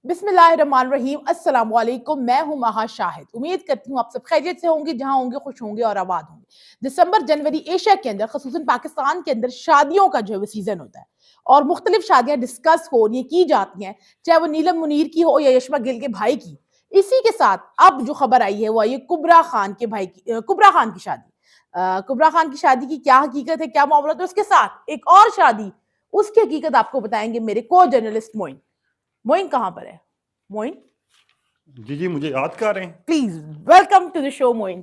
बिस्मिल्लाहिर्रहमानिर्रहीम, अस्सलाम वालेकुम। मैं हूं महा शाहिद। उम्मीद करती हूँ आप सब खैरियत से होंगे, जहां होंगे खुश होंगे और आबाद होंगे। दिसंबर जनवरी एशिया के अंदर, खसूसन पाकिस्तान के अंदर शादियों का जो है वो सीजन होता है और मुख्तलिफ शादियां डिस्कस हो रही की जाती हैं, चाहे वो नीलम मुनीर की हो या यशमा गिल के भाई की। इसी के साथ अब जो खबर आई है वो आई है कुबरा खान के भाई की, कुबरा खान की शादी। कुबरा खान की शादी की क्या हकीकत है, क्या मामला है, उसके साथ एक और शादी, उसकी हकीकत आपको बताएंगे मेरे को जर्नलिस्ट मोइन। मोइन कहां पर है? मोइन, जी जी, मुझे याद कर रहे हैं। Please welcome to the show Moin.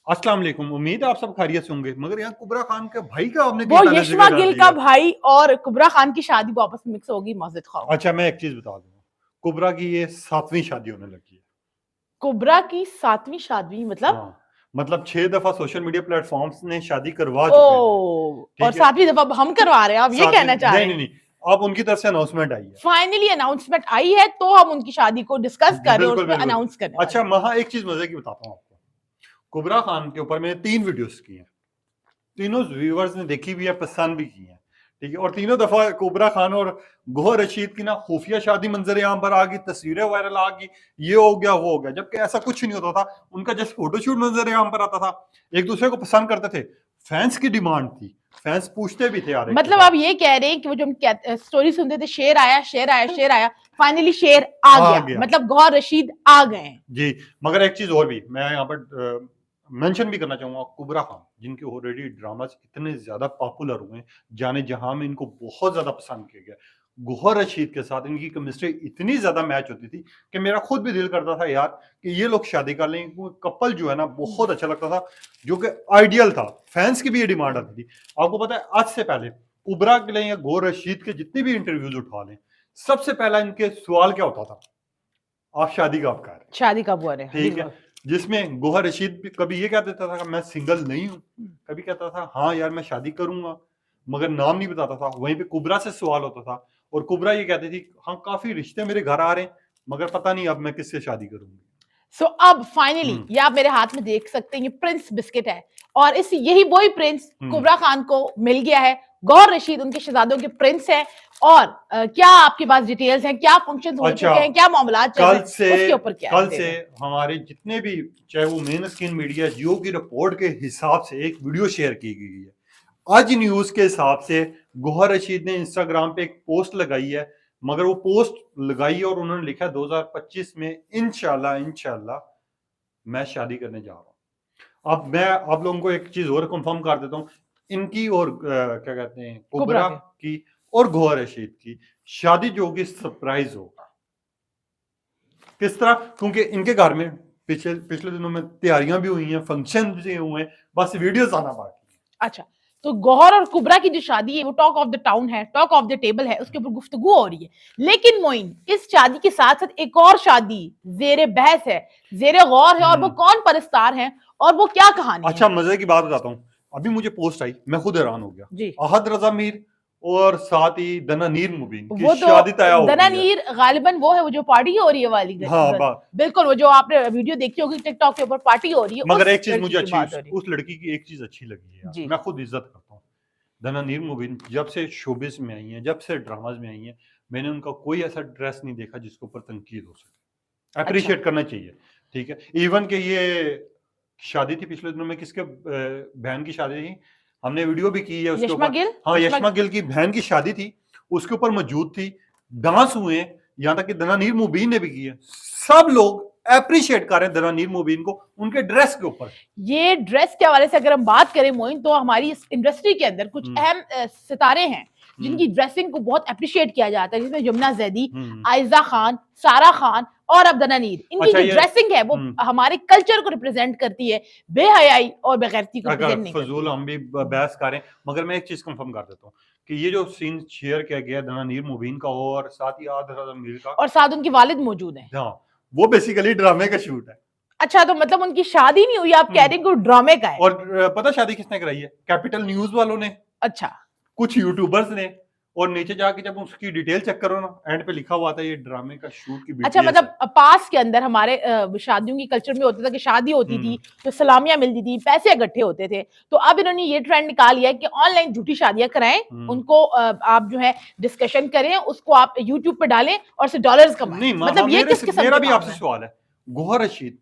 अस्सलाम वालेकुम, उम्मीद है आप सब खैरियत से होंगे। मगर यहाँ कुबरा खान के भाई का आपने वो क्यों ताने यशमा जिक्र कर गिल का दिया? भाई और कुबरा खान की शादी वापस मिक्स होगी, मस्जिद खाओ। अच्छा, मैं एक चीज बता दूं, कुबरा की ये 7वीं शादी होने लगी है। कुबरा की 7वीं शादी मतलब? हाँ, मतलब 6 दफा सोशल मीडिया प्लेटफॉर्म्स ने शादी करवा ओ, चुके हैं। और ठीक है, 7वीं दफा हम करवा रहे हैं, आप ये कहना चाह नहीं रहे नहीं हैं? नहीं, अब उनकी तरफ से अनाउंसमेंट आई है। फाइनली अनाउंसमेंट आई है तो हम उनकी शादी को डिस्कस कर रहे हैं और बिल्कुल उसमें बिल्कुल। अनाउंस करने वाले अच्छा, हैं। महा एक चीज मजे की बताता हूँ आपको। कुबरा खान के ऊपर मैंने 3 वीडियोस की हैं, तीनों व्यूअर्स ने देखी भी है, पसंद भी की है। ठीक है, और तीनों दफा कुबरा खान और गोहर रशीद की ना खुफिया शादी मंजर आम पर आ गई, तस्वीरें वायरल आ गई, ये हो गया वो हो गया, जबकि ऐसा कुछ नहीं होता था। उनका जस्ट फोटोशूट मंजर आम पर आता था, एक दूसरे को पसंद करते थे। फैंस की डिमांड थी, फैंस पूछते भी थे यार एक के मतलब साथ। आप ये कह रहे हैं कि वो जो हम स्टोरी सुनते थे, शेर आया शेर आया शेर आया, फाइनली शेर आ गया, मतलब गौहर रशीद आ गए हैं। जी, मगर एक चीज और भी मैं यहाँ पर मेंशन भी करना चाहूंगा। कुबरा खान, जिनके ऑलरेडी ड्रामास इतने ज्यादा पॉपुलर हुए, जाने जहां में इनको बहुत ज्यादा पसंद किया गया, गोहर रशीद के साथ इनकी केमिस्ट्री इतनी ज्यादा मैच होती थी कि मेरा खुद भी दिल करता था यार कि ये लोग शादी कर लें। कपल जो है ना, बहुत अच्छा लगता था, जो कि आइडियल था। फैंस की भी ये डिमांड आती थी। आपको पता है, आज से पहले कुबरा के लिए या गोहर रशीद के जितने भी इंटरव्यूज उठा लें, सबसे पहला इनके सवाल क्या होता था? आप शादी कब कर रहे हैं? शादी कब हो रहे हैं, ठीक है, जिसमें गोहर रशीद भी कभी ये कह देता था कि मैं सिंगल नहीं हूं, कभी कहता था हाँ यार मैं शादी करूंगा, मगर नाम नहीं बताता था। वहीं पे कुबरा से सवाल होता था और कुबरा ये कहती थी हाँ काफी रिश्ते मेरे घर आ रहे हैं, मगर पता नहीं अब मैं किससे शादी करूंगी। सो अब फाइनली ये आप मेरे हाथ में देख सकते हैं, ये प्रिंस बिस्किट है और इस यही वही प्रिंस कुबरा खान को मिल गया है। गौहर रशीद उनके शहजादों के प्रिंस हैं। और क्या आपके पास डिटेल्स हैं, क्या फंक्शन हो चुके हैं, क्या मामला चल रहे हैं, उसके ऊपर क्या कल से हमारे जितने भी, चाहे वो मेन स्क्रीन मीडिया, जियो की रिपोर्ट के हिसाब से एक वीडियो शेयर की गई है। आज न्यूज के हिसाब से गोहर रशीद ने इंस्टाग्राम पे एक पोस्ट लगाई है, मगर वो पोस्ट लगाई है और उन्होंने लिखा 2025 में इंशाल्लाह मैं शादी करने जा रहा हूं। अब मैं आप लोगों को एक चीज और कंफर्म कर देता हूं, इनकी और क्या कहते हैं, कुबरा की और गोहर रशीद की शादी जो होगी सरप्राइज होगा। किस तरह? क्योंकि इनके घर में पिछले दिनों में तैयारियां भी हुई हैं, फंक्शन भी हुए हैं, बस वीडियोस आना बाकी है। अच्छा, तो गौहर और कुबरा की जो शादी है वो टॉक ऑफ द टाउन है, टॉक ऑफ द टेबल है, उसके ऊपर गुफ्तगू हो रही है। लेकिन मोइन, इस शादी के साथ साथ एक और शादी जेरे बहस है, जेरे गौर है, और वो कौन परस्तार है और वो क्या कहानी अच्छा, है? मजे की बात बताता हूँ। अभी मुझे पोस्ट आई, मैं खुद हैरान हो गया जी। अहद रजा मीर और साथ ही दनानीर मुबीन की वो शादी तय हो गई है। दनानीर गालिबन वो है, वो जो पार्टी हो रही है वाली। हाँ, बिल्कुल, वो जो आपने वीडियो देखी होगी टिकटॉक के ऊपर, पार्टी हो रही है। मगर एक चीज मुझे अच्छी, उस लड़की की एक चीज अच्छी लगी है, मैं खुद इज्जत करता हूँ। दनानीर मुबीन जब से शोबिस में आई है, जब से ड्रामाज में आई है, मैंने उनका कोई ऐसा ड्रेस नहीं देखा जिसके ऊपर तनकीद हो सके। अप्रिशिएट करना चाहिए। ठीक है, इवन के ये शादी थी पिछले दिनों में, किसके बहन की शादी थी, हमने वीडियो भी की है उसके ऊपर। हाँ, यशमा गिल की बहन की शादी थी, उसके ऊपर मौजूद थी, डांस हुए, यहाँ तक कि दनानीर मुबीन ने भी की है। सब लोग अप्रिशिएट कर रहे हैं दनानीर मुबीन को उनके ड्रेस के ऊपर। ये ड्रेस के हवाले से अगर हम बात करें मोइन, तो हमारी इस इंडस्ट्री के अंदर कुछ अहम सितारे हैं जिनकी ड्रेसिंग को बहुत अप्रिशिएट किया जाता है, जिसमें यमुना जैदी, आयजा खान, सारा खान और अब दनानीर। इनकी जो ड्रेसिंग है वो हमारे कल्चर को रिप्रेजेंट करती है, बेहयाई और बेगैरती को रिप्रेजेंट नहीं करती। फजूल हम भी बहस करें, मगर मैं एक चीज कंफर्म कर देता हूँ कि ये जो सीन शेयर किया गया दनानीर मुबीन का और साथ ही आदर मीर का, और साथ उनकी वालिद मौजूद है, हाँ, वो बेसिकली ड्रामे का शूट है। अच्छा, तो मतलब उनकी शादी नहीं हुई, आप कह रहे हैं ड्रामे का है। और पता शादी किसने कराई है? कैपिटल न्यूज वालों ने, अच्छा, कुछ यूट्यूबर्स ने और नीचे जाके जब उसकी डिटेल चेक करो ना, एंड पे लिखा हुआ था ये ड्रामे का शूट की अच्छा, BTS मतलब पास के अंदर हमारे शादियों की कल्चर में होता था कि शादी होती थी तो सलामियां मिलती थी, पैसे इकट्ठे होते थे। तो अब इन्होंने ये ट्रेंड निकाल लिया है कि ऑनलाइन झूठी शादियां कराएं, उनको आप जो है डिस्कशन करें, उसको आप यूट्यूब पे डालें और से डॉलर्स कमाएं। नहीं मतलब ये किस किस्म मेरा के भी काम आपसे है? सवाल है, गौहर रशीद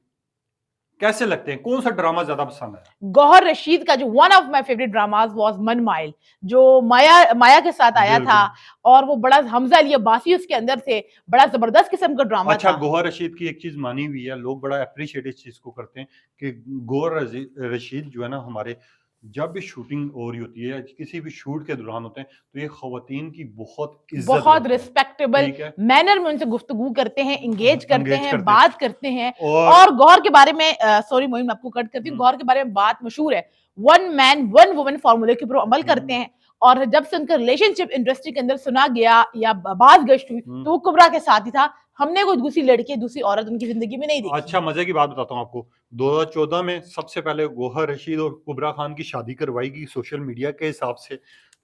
कैसे लगते हैं, कौन सा ड्रामा ज्यादा पसंद है? गौहर रशीद का जो one of my favourite dramas was मन माइल, जो माया के साथ आया था, बिल्कुल। और वो बड़ा हमजा अली अब्बासी उसके अंदर थे, बड़ा जबरदस्त किस्म का ड्रामा अच्छा, था। गौहर रशीद की एक चीज मानी हुई है, लोग बड़ा अप्रिशिएट इस चीज को करते हैं कि रशीद जो है ना हमारे, जब भी शूटिंग हो रही होती है, किसी भी शूट के दौरान होते हैं, तो ये खवातीन की बहुत इज्जत बहुत करते हैं। रिस्पेक्टेबल ठीक है, मैनर में उनसे गुफ्तगू करते हैं, एंगेज करते एंगेज हैं, करते हैं। बात करते हैं। और और गौहर के बारे में सॉरी मोइन, आपको कट करती हूँ, गौहर के बारे में बात मशहूर है, वन मैन वन वुमन फॉर्मूले के ऊपर अमल करते हैं। और जब से उनका रिलेशनशिप इंडस्ट्री के अंदर सुना गया या बात गश्त हुई, तो वो कुबरा के साथ ही था। हमने कोई दूसरी लड़की, दूसरी औरत उनकी जिंदगी में नहीं देखी। अच्छा, मजे की बात बताता हूँ आपको, 2014 में सबसे पहले गौहर रशीद और कुबरा खान की शादी करवाई गई सोशल मीडिया के हिसाब से।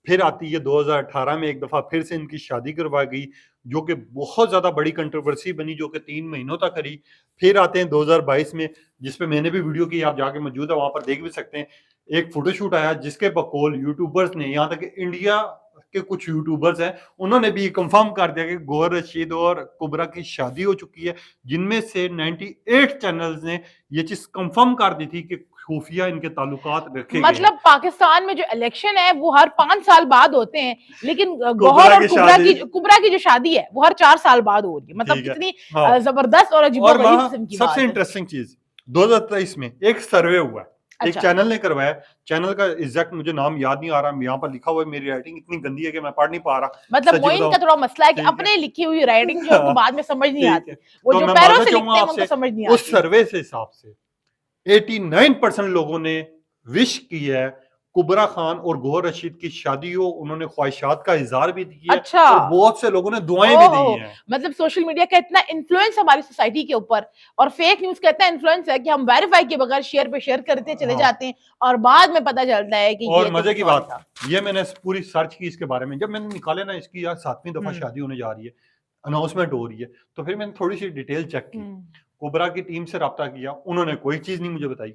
फिर आती है 2018 में एक दफा फिर से इनकी शादी करवाई गई, जो कि बहुत ज्यादा बड़ी कंट्रोवर्सी बनी, जो कि 3 महीनों तक रही। फिर आते हैं 2022 में, जिसपे मैंने भी वीडियो की, आप जाके मौजूद है वहां पर देख भी सकते हैं। एक फोटोशूट आया जिसके बकौल यूट्यूबर्स ने, यहाँ तक कि इंडिया के कुछ यूट्यूबर्स हैं, उन्होंने भी कंफर्म कर दिया कि गौहर रशीद और कुबरा की शादी हो चुकी है, जिनमें से 98 चैनल्स ने ये चीज कंफर्म कर दी थी कि खुफिया इनके ताल्लुकात रखे गए हैं। मतलब पाकिस्तान में जो इलेक्शन है वो हर 5 साल बाद होते हैं, लेकिन कुबरा गौहर और की कुबरा की जो शादी है वो हर 4 साल बाद हो रही है। मतलब ठीक है। कितनी हाँ। जबरदस्त और अजीबो और गरीब वहाँ किस्म की बात सबसे है। इंटरेस्टिंग चीज 2023 में एक सर्वे हुआ, एक अच्छा। चैनल ने करवाया, चैनल का एग्जैक्ट मुझे नाम याद नहीं आ रहा, यहाँ पर लिखा हुआ है, मेरी राइटिंग इतनी गंदी है कि मैं पढ़ नहीं पा रहा। मतलब सच्ची मोइन बताऊं, का थोड़ा मसला है कि ठीक है। अपने लिखी हुई राइटिंग जो है उनको बाद में समझ नहीं ठीक आती, है, वो तो जो मैं पैरों मानना से चाहूंगा लिखते हैं उनको आपसे, समझ नहीं उस आती। सर्वे से हिसाब से 89% लोगों ने विश की है कुबरा खान और गौहर रशीद की शादी हो, उन्होंने ख्वाहिशात का इजहार भी किया है, अच्छा। और बहुत से लोगों ने दुआएं भी दी ओहो, हैं। मतलब सोशल मीडिया का इतना इन्फ्लुएंस हमारी सोसाइटी के ऊपर, और फेक न्यूज का इतना इन्फ्लुएंस है कि हम वेरीफाई के बगैर शेयर पे शेयर करते चले हाँ। जाते हैं, और बाद में पता चलता है कि ये और तो मजे कुछ की और बात, था। ये मैंने पूरी सर्च की इसके बारे में, जब मैंने निकाले ना इसकी यार 7वीं दफा शादी होने जा रही है, अनाउंसमेंट हो रही है, तो फिर मैंने थोड़ी सी डिटेल चेक की, कुबरा की टीम से राब्ता किया, उन्होंने कोई चीज नहीं मुझे बताई।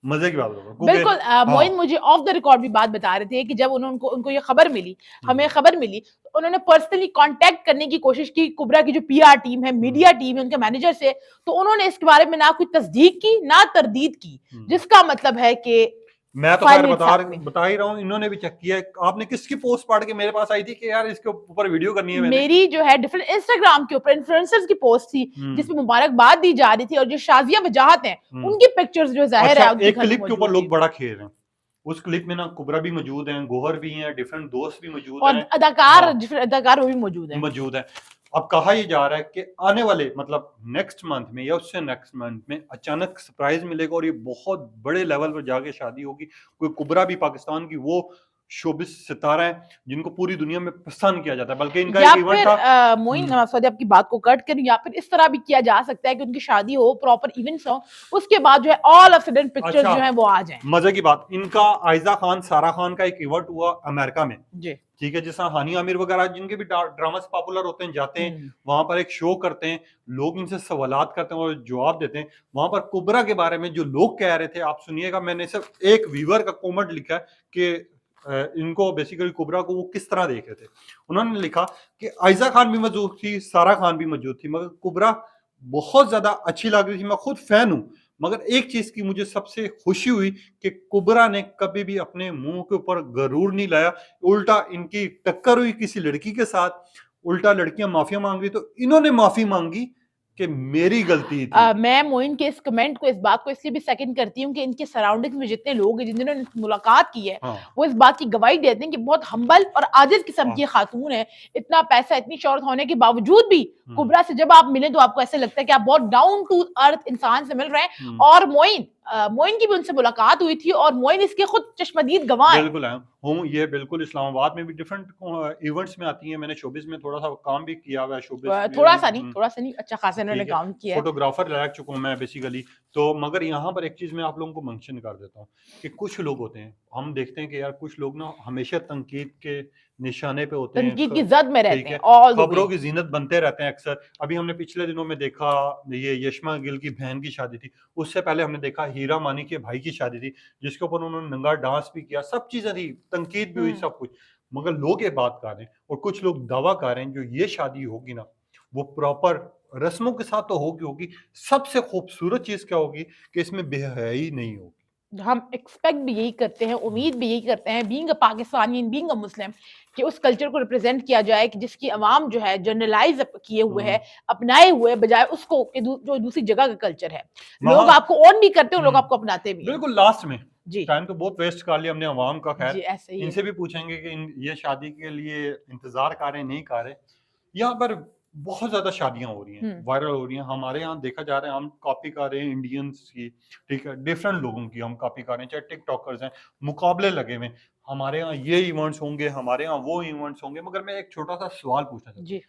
मजे की बात बताऊं, क्योंकि बिल्कुल मोइन मुझे ऑफ द रिकॉर्ड भी बात बता रहे थे कि जब उनको उनको ये खबर मिली, हमें खबर मिली, तो उन्होंने पर्सनली कांटेक्ट करने की कोशिश की कुबरा की जो पीआर टीम है, मीडिया टीम है, उनके मैनेजर से, तो उन्होंने इसके बारे में ना कोई तस्दीक की ना तरदीद की, जिसका मतलब है कि मैं तो खैर बता ही रहा हूँ, इन्होंने भी चेक किया है। आपने किसकी पोस्ट पढ़ के मेरे पास आई थी कि यार इसके ऊपर वीडियो करनी है? मेरी जो है डिफरेंट इंस्टाग्राम के ऊपर इन्फ्लुएंसर्स की पोस्ट थी जिसमें मुबारकबाद दी जा रही थी, और जो शाजिया वजाहत हैं उनकी पिक्चर्स जो जाहिर अच्छा, है एक क्लिप के ऊपर लोग बड़ा खेल रहे हैं, उस क्लिप में ना कुबरा भी मौजूद हैं, गौहर भी हैं, डिफरेंट दोस्त भी मौजूद हैं, और अदाकार डिफरेंट अदाकार वो भी मौजूद है। अब कहा यह जा रहा है कि आने वाले मतलब नेक्स्ट मंथ में या उससे नेक्स्ट मंथ में अचानक सरप्राइज मिलेगा और ये बहुत बड़े लेवल पर जाके शादी होगी। कोई कुबरा भी पाकिस्तान की वो शोबिस सितारा है जिनको पूरी दुनिया में पसंद किया जाता है, बल्कि इनका एक इवेंट था। मोइन सॉरी आपकी बात को कट करूं, या फिर इस तरह भी किया जा सकता है कि उनकी शादी हो, प्रॉपर इवेंट्स हो, उसके बाद जो है ऑल ऑफ सडन पिक्चर्स जो है वो आ जाएं। मजे की बात, इनका आयजा खान सारा खान का एक इवेंट हुआ अमेरिका में, जी ठीक है, जैसा हानी आमिर वगैरह जिनके भी ड्रामास पॉपुलर होते हैं, जाते हैं वहां पर एक शो करते हैं, लोग इनसे सवालात करते हैं और जवाब देते हैं। वहां पर कुबरा के बारे में जो लोग कह रहे थे, आप सुनिएगा, मैंने सिर्फ एक व्यूअर का कमेंट लिखा है कि इनको बेसिकली कुबरा को वो किस तरह देख रहे थे। उन्होंने लिखा कि आयजा खान भी मौजूद थी, सारा खान भी मौजूद थी, मगर कुबरा बहुत ज्यादा अच्छी लग रही थी, मैं खुद फैन हूं, मगर एक चीज की मुझे सबसे खुशी हुई कि कुबरा ने कभी भी अपने मुंह के ऊपर गरूर नहीं लाया, उल्टा इनकी टक्कर हुई किसी लड़की के साथ, उल्टा लड़कियां माफिया मांग रही तो इन्होंने माफी मांगी कि मेरी गलती थी। मैं मोइन के इस कमेंट को, इस बात को इसलिए भी सेकंड करती हूँ कि इनके सराउंडिंग्स में जितने लोग हैं जिन्होंने मुलाकात की है, वो इस बात की गवाही देते हैं कि बहुत हम्बल और आजिज किस्म की खातून है। इतना पैसा, इतनी शोहरत होने के बावजूद भी कुबरा से जब आप मिले तो आपको ऐसे लगता है कि आप बहुत डाउन टू अर्थ इंसान से मिल रहे हैं। और मोइन की भी उनसे मुलाकात हुई थी और मोइन इसके खुद चश्मदीद गवाह हैं। बिल्कुल हूँ, ये बिल्कुल इस्लामाबाद में भी डिफरेंट इवेंट्स में आती हैं। मैंने शोबिस में थोड़ा सा काम भी किया हुआ है, शोबिस थोड़ा सा नहीं अच्छा खासा इन्होंने काम किया है। फोटोग्राफर रह चुका हूँ मैं बेसिकली, तो मगर यहाँ पर एक चीज मैं आप लोगों को मेंशन कर देता हूँ कि कुछ लोग होते हैं, हम देखते हैं कि यार कुछ लोग ना हमेशा तनकीद के निशाने पे होते हैं, तनकीद की जद में रहते ठीक हैं है, ऑल द वे। खबरों की जीनत बनते रहते हैं अक्सर। अभी हमने पिछले दिनों में देखा ये यशमा गिल की बहन की शादी थी, उससे पहले हमने देखा हीरा मानी के भाई की शादी थी जिसके ऊपर उन्होंने नंगा डांस भी किया, सब चीजें थी, तनकीद भी हुई, सब कुछ। मगर लोग ये बात कर रहे हैं और कुछ लोग दावा कर रहे हैं जो ये शादी होगी ना वो प्रॉपर रस्मों के साथ तो होगी होगी। सबसे खूबसूरत चीज क्या होगी कि इसमें बेहयाई नहीं होगी। हम एक्सपेक्ट भी यही करते हैं, उम्मीद भी यही करते हैं, being a Pakistani, being a Muslim, कि उस कल्चर को रिप्रेजेंट किया जाए कि जिसकी अवाम जो है जनरलाइज किए हुए है, अपनाए हुए, बजाय उसको कि जो दूसरी जगह का कल्चर है। लोग आपको ऑन भी करते हैं, लोग आपको अपनाते भी हैं। बिल्कुल लास्ट में जी टाइम तो बहुत वेस्ट कर लिया हमने अवाम का। जी, खैर ऐसे ही है। इनसे भी पूछेंगे कि ये शादी के लिए इंतजार कर रहे हैं नहीं कर रहे। यहाँ पर बहुत ज्यादा शादियां हो रही हैं, वायरल हो रही हैं, हमारे यहाँ देखा जा रहा है, हम कॉपी कर रहे हैं इंडियंस की, ठीक है, डिफरेंट लोगों की हम कॉपी कर रहे हैं, चाहे टिकटॉकर्स हैं, मुकाबले लगे हुए हैं, हमारे यहाँ ये इवेंट्स होंगे, हमारे यहाँ वो इवेंट्स होंगे। मगर मैं एक छोटा सा सवाल पूछना चाहता हूँ,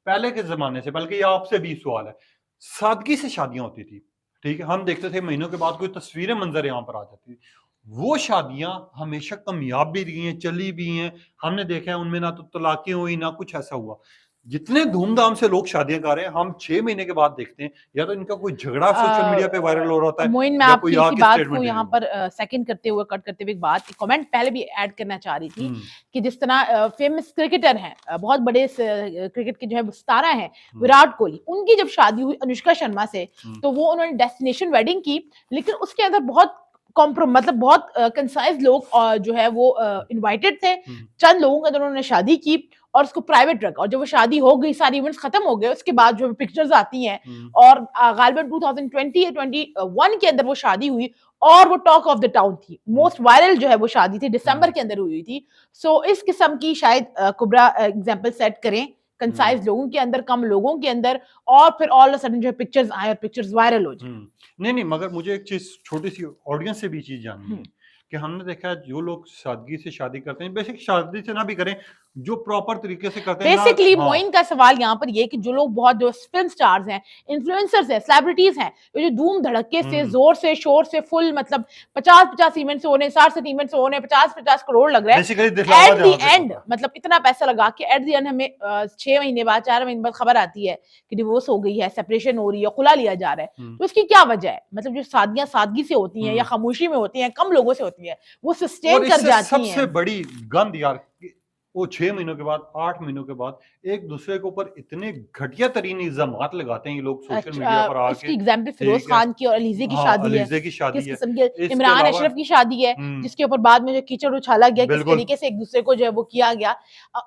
पहले के जमाने से, बल्कि ये आपसे भी सवाल है, सादगी से शादियां होती थी, ठीक है, हम देखते थे महीनों के बाद कोई तस्वीरें मंजर यहाँ पर आ जाती थी। वो शादियां हमेशा कामयाब भी रही हैं, चली भी हैं, हमने देखा है उनमें ना तो तलाकें हुई ना कुछ ऐसा हुआ। जितने धूमधाम से लोग शादियां कर रहे हैं, हम 6 महीने के बाद देखते हैं या तो इनका कोई झगड़ा सोशल मीडिया पे वायरल हो रहा होता है मोइन, मैं या आपकी कोई इसी आके बात स्टेटमेंट को दे यहाँ रहा पर सेकंड करते हुए, कट करते हुए एक बात, कमेंट पहले भी ऐड करना चाह रही थी हम्म, कि जिस तरह फेमस क्रिकेटर हैं, बहुत बड़े क्रिकेट के जो है सितारा हैं, विराट कोहली, उनकी जब शादी हुई अनुष्का शर्मा से, तो वो उन्होंने डेस्टिनेशन वेडिंग की, लेकिन उसके अंदर बहुत मतलब बहुत कंसाइज लोग जो है वो इनवाइटेड थे, चंद लोगों के अंदर उन्होंने शादी की और उसको प्राइवेट रखा, और जब वो शादी हो गई, सारी इवेंट्स खत्म हो गए, उसके बाद जो पिक्चर्स आती हैं, और गालिबन 2020 या 21 के अंदर वो शादी हुई और वो टॉक ऑफ द टाउन थी, मोस्ट वायरल जो है वो शादी थी, दिसंबर के अंदर हुई थी। सो इस किस्म की शायद कुबरा एग्जांपल सेट करें कंसाइज लोगों के अंदर, कम लोगों के अंदर, और फिर ऑल ऑफ सडन जो है पिक्चर्स आए और पिक्चर्स वायरल हो जाए। नहीं, मगर मुझे एक चीज छोटी सी ऑडियंस से भी चीज जाननी है कि हमने देखा है जो लोग सादगी से शादी करते हैं, बेसिक शादी से ना भी करें, जो प्रॉपर तरीके से करते हैं बेसिकली मोइन का सवाल यहाँ पर ये कि जो लोग बहुत, जो फिल्म स्टार्स हैं, इन्फ्लुएंसर्स हैं, सेलिब्रिटीज हैं, जो धूम धड़के से, जोर से, शोर से, फुल मतलब 50-50 इवेंट्स होने, 60 इवेंट्स होने, 50-50 करोड़ लग रहा है, एट द एंड मतलब इतना पैसा लगा के एट द एंड हमें 6 महीने बाद, 4 महीने बाद खबर आती है कि डिवोर्स हो गई है, सेपरेशन हो रही है, खुला लिया जा रहा है। तो इसकी क्या वजह है? मतलब जो शादियां सादगी से होती हैं या खामोशी में होती हैं, कम लोगों से होती हैं, वो सस्टेन कर जाती हैं। सबसे बड़ी गंद यार, वो 6 महीनों के बाद, 8 महीनों के बाद एक दूसरे के ऊपर इतने घटिया तरीन इल्जामात लगाते हैं ये लोग सोशल मीडिया पर आके। इसकी एग्जांपल फिरोज खान की और अलीजे की शादी है, अलीजे की शादी किस है, किस्म की इमरान अशरफ की शादी है, जिसके ऊपर बाद में जो कीचड़ उछाला गया, किस तरीके से एक दूसरे को जो है वो किया गया।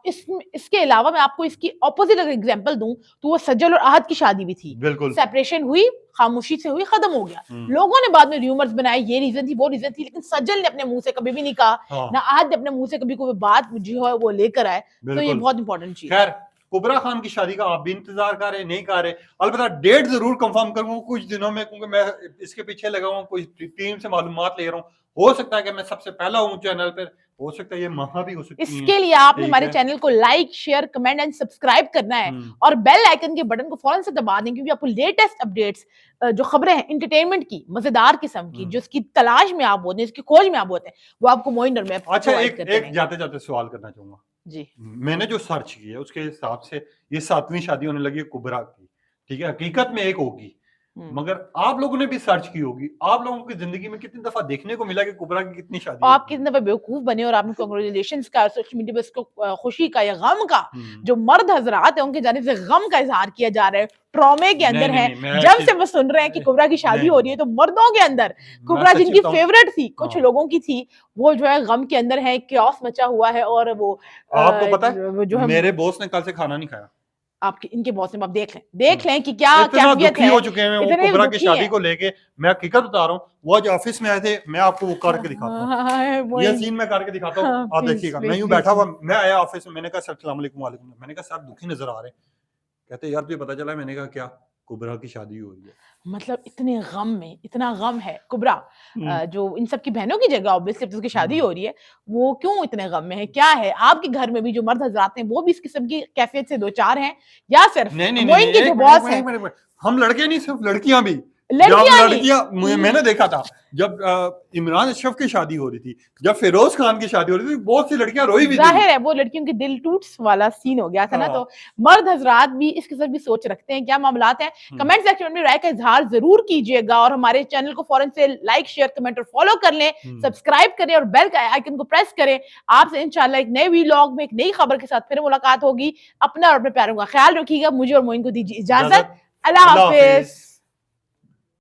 इसके अलावा मैं आपको इसकी ऑपोजिट अगर एग्जांपल दूं तो वो सज्जल और आहद की शादी भी थी, सेपरेशन हुई, खामोशी से हुई, खत्म हो गया। लोगों ने बाद में र्यूमर्स बनाए, ये रीजन थी, वो रीजन थी, लेकिन सज्जल ने अपने मुंह से कभी भी नहीं कहा, ना आहद ने अपने मुंह से कभी कोई बात जो है वो लेकर आए। तो ये बहुत इंपॉर्टेंट चीज है। कुबरा खान की शादी का आप भी इंतजार कर रहे, नहीं कर रहे, अलबत्ता डेट जरूर कंफर्म करूंगा कुछ दिनों में, क्योंकि मैं इसके पीछे लगा हूं, कोई टीम से मालूमात ले रहा हूं। हो सकता है कि मैं सबसे पहला हूं चैनल पर, हो सकता है ये महा भी हो सकती है। इसके लिए आपने हमारे चैनल को like, share, comment and subscribe करना है, और बेल आइकन के बटन को फौरन से दबा दें, क्योंकि आपको लेटेस्ट अपडेट्स, जो खबरें हैं एंटरटेनमेंट की, मजेदार किस्म की, जो इसकी तलाश में आप होते हैं, इसकी खोज में आप होते हैं, वो आपको मोइन और मैं अच्छा एक जाते जाते सवाल करना चाहूंगा जी। मैंने जो सर्च किया है उसके हिसाब से ये 7वीं शादी होने लगी है कुबरा की, ठीक है, हकीकत में एक होगी, मगर आप लोगों ने भी सर्च की होगी, आप लोगों की जिंदगी में कितनी दफा देखने को मिला कि कुबरा की कितनी शादी, आप कितने दफा बेवकूफ बने और आपने कांग्रेचुलेशंस का, सोशल मीडिया पे इसको खुशी का या गम का, जो मर्द हजरात है उनके जाने से गम का इजहार किया जा रहा है, ट्रॉमे के अंदर है। जब से वो सुन रहे हैं कि कुबरा की शादी हो रही है, तो मर्दों के अंदर, कुबरा जिनकी फेवरेट थी, कुछ लोगों की थी, वो जो है गम के अंदर है, क्योस मचा हुआ है। और वो आपको पता है जो मेरे बॉस ने कल से खाना नहीं खाया, आपके इनके बॉस ने, आप देख लें कि क्या कैफियत है। हो चुके हैं वो कुबरा की शादी को लेके। मैं हकीकत बता रहा हूँ, वो आज ऑफिस में आए थे, मैं आपको वो करके दिखाता हूँ, ये सीन मैं करके दिखाता हूँ, आप देखिएगा। मैं यूं बैठा हुआ, मैं आया ऑफिस में, मैंने कहा सर अस्सलाम वालेकुम। वालेकुम। मैंने कहा सर दुखी नजर आ रहे हैं। कहते यार तुझे पता चला? मैंने कहा क्या? कुबरा की शादी हो रही है। मतलब इतने गम में, इतना गम है कुबरा, जो इन सब की बहनों की जगह ऑब्वियसली उसकी शादी हो रही है, वो क्यों इतने गम में है? क्या है आपके घर में भी जो मर्द हजरात हैं वो भी इस किस्म की कैफियत से दो चार हैं, या सिर्फ मोइन के जो बॉस हैं? हम लड़के नहीं, सिर्फ लड़कियां भी लड़कियां मैंने देखा था जब इमरान अशरफ की शादी हो रही थी, जब फिरोज खान की शादी हो रही थी, बहुत सी लड़कियां रोई भी थी। जाहिर है वो लड़कियों के दिल टूट्स वाला सीन हो गया था ना। हाँ। तो मर्द हजरात भी इस किस्म की सोच रखते हैं, क्या मामलात हैं? कमेंट सेक्शन में राय का इजहार जरूर कीजिएगा और हमारे चैनल को फौरन से लाइक शेयर कमेंट और फॉलो कर लें, सब्सक्राइब करें और बेल का आइकन को प्रेस करें। आपसे इंशाल्लाह एक नए व्लॉग में एक नई खबर के साथ फिर मुलाकात होगी। अपना और अपने प्यारों का ख्याल रखिएगा। मुझे और मोइन को दीजिए इजाजत। अल्लाह हाफिज।